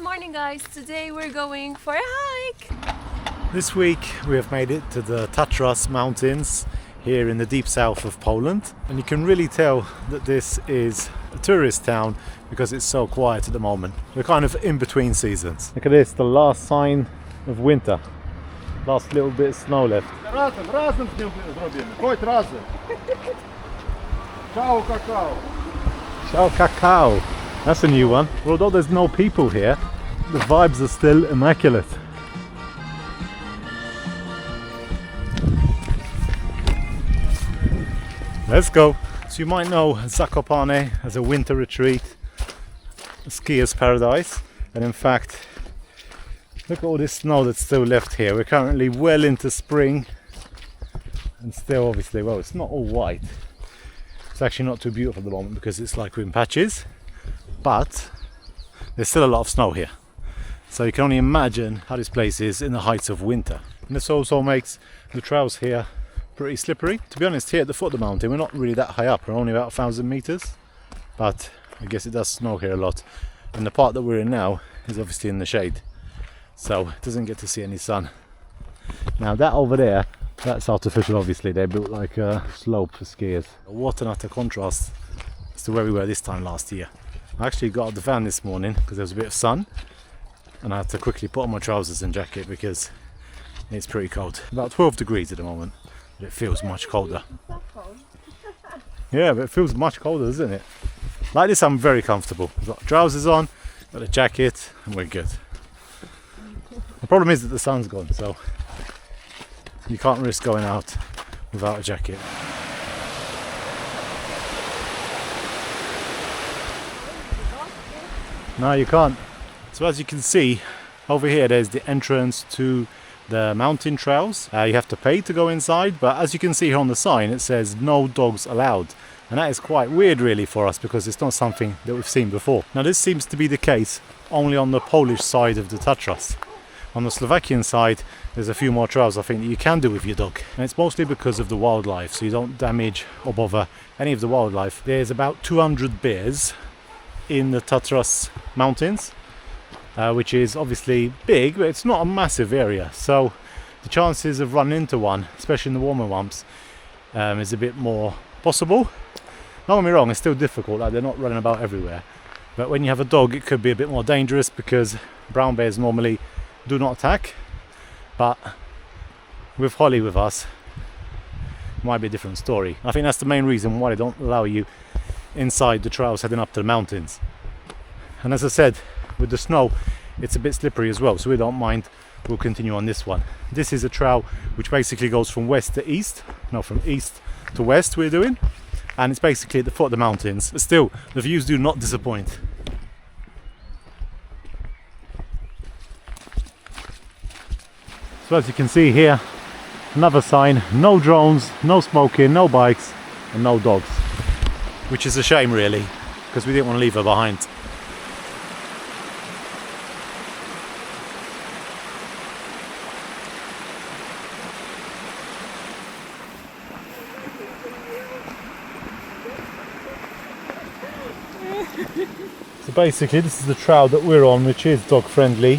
morning guys, today we're going for a hike. This week we have made it to the Tatras mountains here in the deep south of Poland, and you can really tell that this is a tourist town because it's so quiet at the moment. We're kind of in between seasons. Look at this, the last sign of winter. Last little bit of snow left. Razem z nią zrobimy. Chodź razem. Ciao kakao. Ciao cacao. That's a new one. Although there's no people here, the vibes are still immaculate. Let's go. So you might know Zakopane as a winter retreat, a skier's paradise, and in fact, look at all this snow that's still left here. We're currently well into spring, and still obviously, well, it's not all white. It's actually not too beautiful at the moment because it's like we're in patches, but there's still a lot of snow here. So you can only imagine how this place is in the heights of winter. And this also makes the trails here pretty slippery. To be honest, here at the foot of the mountain, we're not really that high up. We're only about 1,000 meters, but I guess it does snow here a lot. And the part that we're in now is obviously in the shade, so it doesn't get to see any sun. Now that over there, that's artificial obviously. They built like a slope for skiers. What an utter contrast as to where we were this time last year. I actually got out of the van this morning because there was a bit of sun, and I had to quickly put on my trousers and jacket because it's pretty cold. About 12 degrees at the moment, but it feels much colder. Yeah, but it feels much colder, doesn't it? Like this I'm very comfortable. I've got trousers on, got a jacket, and we're good. The problem is that the sun's gone, so you can't risk going out without a jacket. No, you can't. So as you can see, over here there's the entrance to the mountain trails. You have to pay to go inside, but as you can see here on the sign, it says no dogs allowed. And that is quite weird really for us because it's not something that we've seen before. Now this seems to be the case only on the Polish side of the Tatras. On the Slovakian side, there's a few more trails I think that you can do with your dog. And it's mostly because of the wildlife, so you don't damage or bother any of the wildlife. There's about 200 bears in the Tatras mountains, which is obviously big, but it's not a massive area. So the chances of running into one, especially in the warmer months, is a bit more possible. Don't get me wrong, it's still difficult, like they're not running about everywhere. But when you have a dog, it could be a bit more dangerous because brown bears normally do not attack. But with Holly with us, it might be a different story. I think that's the main reason why they don't allow you inside the trails heading up to the mountains. And as I said, with the snow, it's a bit slippery as well, so we don't mind. We'll continue on this one. This is a trail which basically goes from west to east, no, from east to west we're doing, and it's basically at the foot of the mountains, but still the views do not disappoint. So as you can see here, another sign: no drones, no smoking, no bikes, and no dogs, which is a shame really because we didn't want to leave her behind. So basically this is the trail that we're on, which is dog friendly,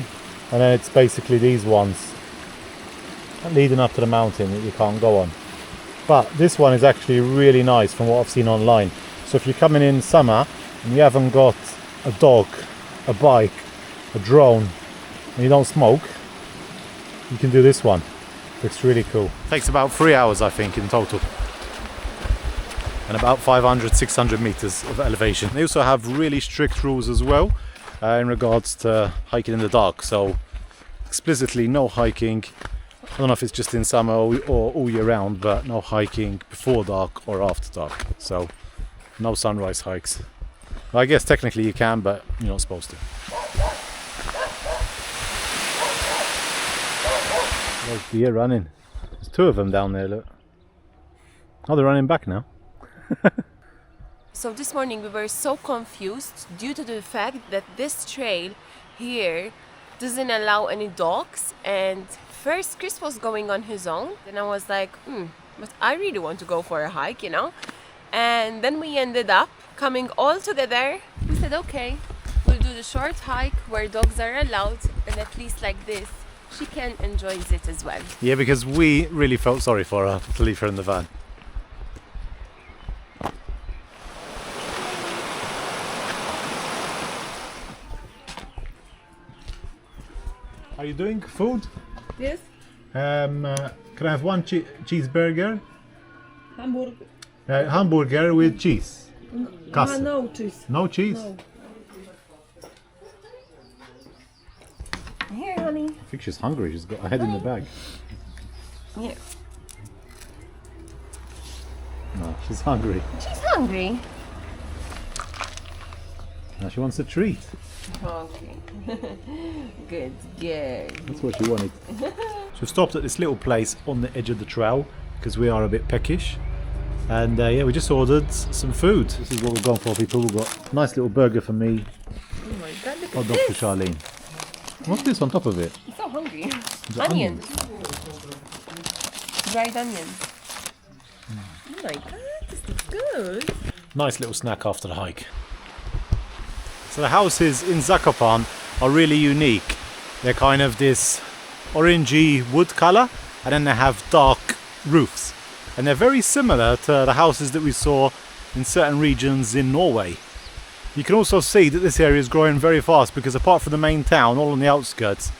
and then it's basically these ones leading up to the mountain that you can't go on. But this one is actually really nice from what I've seen online. So if you're coming in summer and you haven't got a dog, a bike, a drone, and you don't smoke, you can do this one. Looks really cool. Takes about 3 hours I think in total, and about 500-600 meters of elevation. They also have really strict rules as well in regards to hiking in the dark. So explicitly no hiking, I don't know if it's just in summer or all year round, but no hiking before dark or after dark. So no sunrise hikes. Well, I guess technically you can, but you're not supposed to. There's deer running. There's two of them down there, look. Oh, they're running back now. So this morning we were so confused due to the fact that this trail here doesn't allow any dogs, and first Chris was going on his own, and I was like, but I really want to go for a hike, you know. And then we ended up coming all together. We said, okay, we'll do do the short hike where dogs are allowed, and at least like this, she can enjoy it as well. Yeah, because we really felt sorry for her to leave her in the van. Are you doing food? Yes? Can I have one cheeseburger? Hamburger. Hamburger with cheese. Kasse. No cheese. No cheese? No. Here, honey. I think she's hungry. She's got her head in the bag. Yeah. No, she's hungry. She's hungry. Now she wants a treat. Okay. Good girl. That's what she wanted. So we've stopped at this little place on the edge of the trail because we are a bit peckish. And yeah, we just ordered some food. This is what we've gone for, people. We've got a nice little burger for me, Oh my god, look hot at dog for this. Charlene. What's this on top of it? I'm so hungry. The Onions. Dried onions. Oh my god, this looks good. Nice little snack after the hike. So the houses in Zakopane are really unique. They're kind of this orangey wood colour, and then they have dark roofs. And they're very similar to the houses that we saw in certain regions in Norway. You can also see that this area is growing very fast because apart from the main town, all on the outskirts,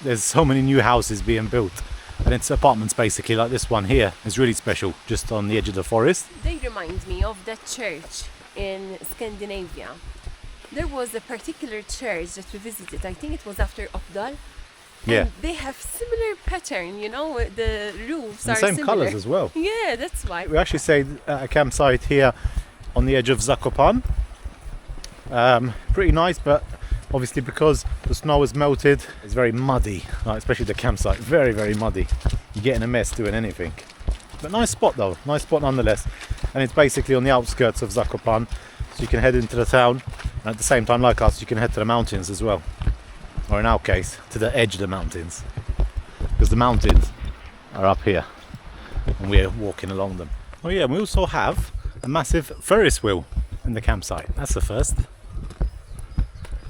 there's so many new houses being built. And it's apartments basically, like this one here is really special, just on the edge of the forest. They remind me of that church in Scandinavia. There was a particular church that we visited, I think it was after Oppdal. Yeah. And they have similar pattern, you know, the roofs And are same similar. colours as well. Yeah, that's why. We actually stayed at a campsite here on the edge of Zakopane. Pretty nice, but obviously because the snow has melted, it's very muddy, like especially the campsite, very, very muddy. You get in a mess doing anything. But nice spot though, nice spot nonetheless. And it's basically on the outskirts of Zakopane, so you can head into the town, and at the same time, like us, you can head to the mountains as well. Or in our case, to the edge of the mountains. Because the mountains are up here, and we're walking along them. Oh yeah, and we also have a massive Ferris wheel in the campsite. That's the first.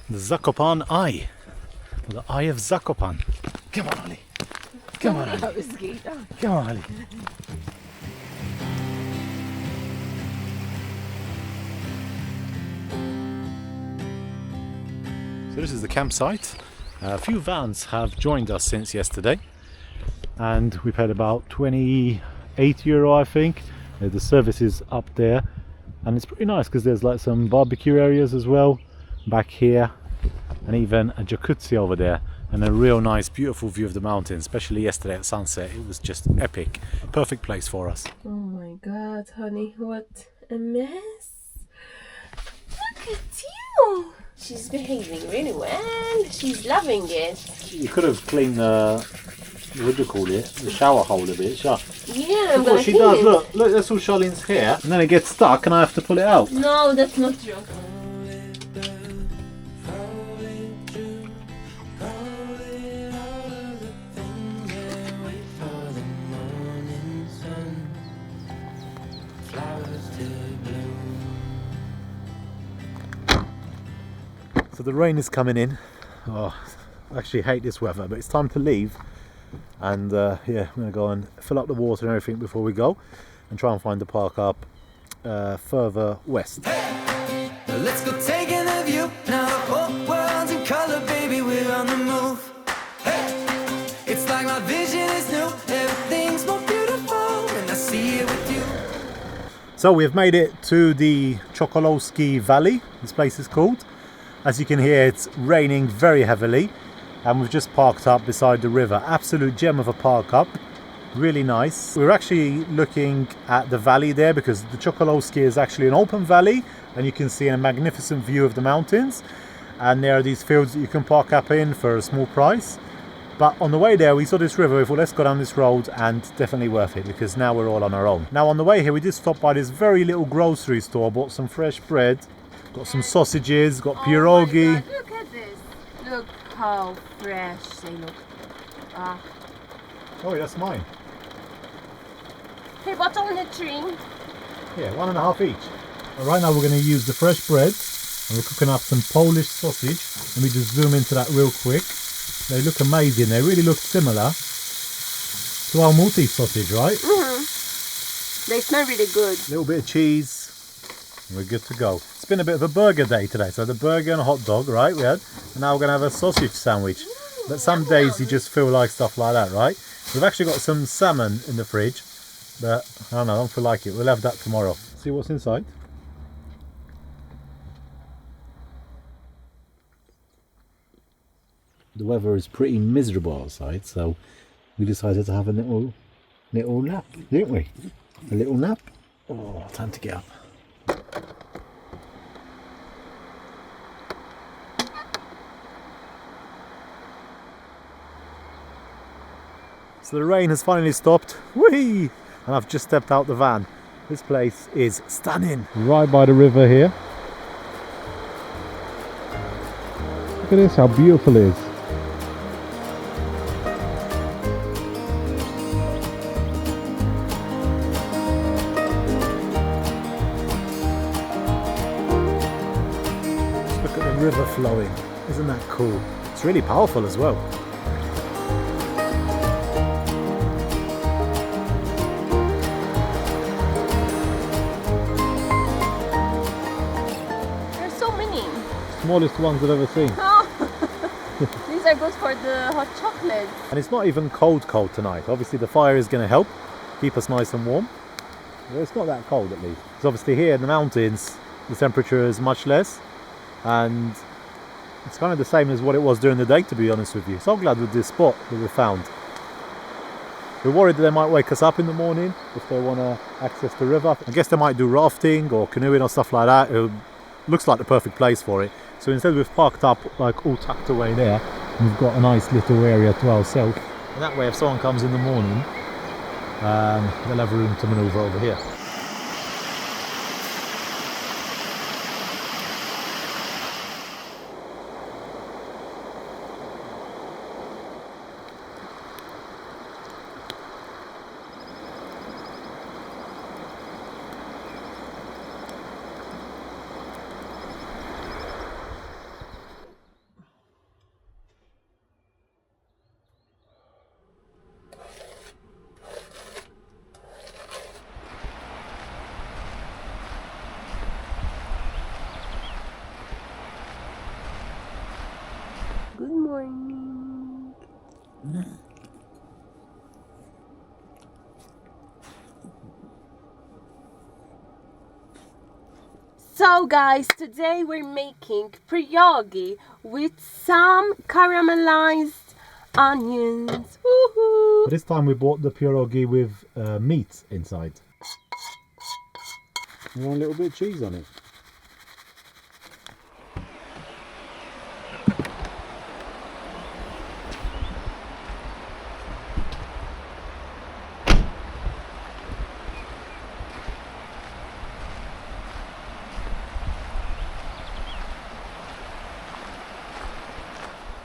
The Zakopane Eye. Or the Eye of Zakopane. Come on, Ollie. Come on, Ollie. Come on, Ollie. So this is the campsite. A few vans have joined us since yesterday, and we paid about €28, I think. The service is up there, and it's pretty nice because there's like some barbecue areas as well back here, and even a jacuzzi over there, and a real nice beautiful view of the mountains, especially yesterday at sunset. It was just epic. Perfect place for us. Oh my god, honey, what a mess. Look at you. She's behaving really well. She's loving it. You could have cleaned the, what do you call it, the shower hole a bit. Yeah, I'm Look gonna what she clean does, it. look, that's all Charlene's hair, and then it gets stuck and I have to pull it out. No, that's not true. So the rain is coming in. Oh, I actually hate this weather, but it's time to leave. And yeah, I'm gonna go and fill up the water and everything before we go, and try and find the park up further west. Let's go taking a view. Now the whole world's in color, baby, we're on the move. Hey, it's like my vision is new. Everything's more beautiful when I see it with you. So we've made it to the Chokolowski Valley, this place is called. As you can hear, it's raining very heavily, and we've just parked up beside the river. Absolute gem of a park up, really nice. We're actually looking at the valley there because the Chokolowski is actually an open valley, and you can see a magnificent view of the mountains. And there are these fields that you can park up in for a small price. But on the way there, we saw this river. We thought, let's go down this road, and definitely worth it because now we're all on our own. Now on the way here, we did stop by this very little grocery store, bought some fresh bread, got some sausages, got pierogi. Oh my God, look at this. Look how fresh they look. Ah. Oh, that's mine. Hey, what's on the tree? Yeah, 1.5 each. Right now we're going to use the fresh bread And we're cooking up some Polish sausage. Let me just zoom into that real quick. They look amazing. They really look similar to our Maltese sausage, right? They smell really good. A little bit of cheese. And we're good to go. It's been a bit of a burger day today. So the burger and a hot dog, right? We had. And now we're going to have a sausage sandwich. But some days you just feel like stuff like that, right? We've actually got some salmon in the fridge. But I don't know, I don't feel like it. We'll have that tomorrow. See what's inside. The weather is pretty miserable outside, so we decided to have a little nap, didn't we? A little nap. Oh, time to get up. So the rain has finally stopped. Whee! And I've just stepped out the van. This place is stunning. Right by the river here. Look at this, how beautiful it is. Look at the river flowing. Isn't that cool? It's really powerful as well. There's so many. Smallest ones I've ever seen. Oh. These are good for the hot chocolate. And it's not even cold tonight. Obviously the fire is going to help keep us nice and warm. Well, it's not that cold at least. Because obviously here in the mountains the temperature is much less. And it's kind of the same as what it was during the day, to be honest with you. So glad with this spot that we found. We're worried that they might wake us up in the morning if they want to access the river. I guess they might do rafting or canoeing or stuff like that. It looks like the perfect place for it. So instead we've parked up like all tucked away there. And we've got a nice little area to ourselves. And that way if someone comes in the morning, they'll have room to manoeuvre over here. Good morning. So guys, today we're making pierogi with some caramelized onions. Woohoo! But this time we bought the pierogi with meat inside. You want a little bit of cheese on it?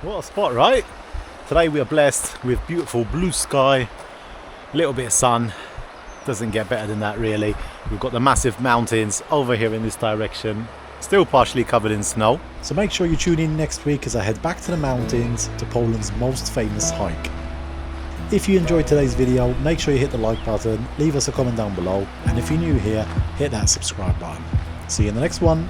What a spot, right? Today we are blessed with beautiful blue sky, a little bit of sun. Doesn't get better than that really. We've got the massive mountains over here in this direction, still partially covered in snow. So make sure you tune in next week as I head back to the mountains to Poland's most famous hike. If you enjoyed today's video, make sure you hit the like button, leave us a comment down below, and if you're new here, hit that subscribe button. See you in the next one.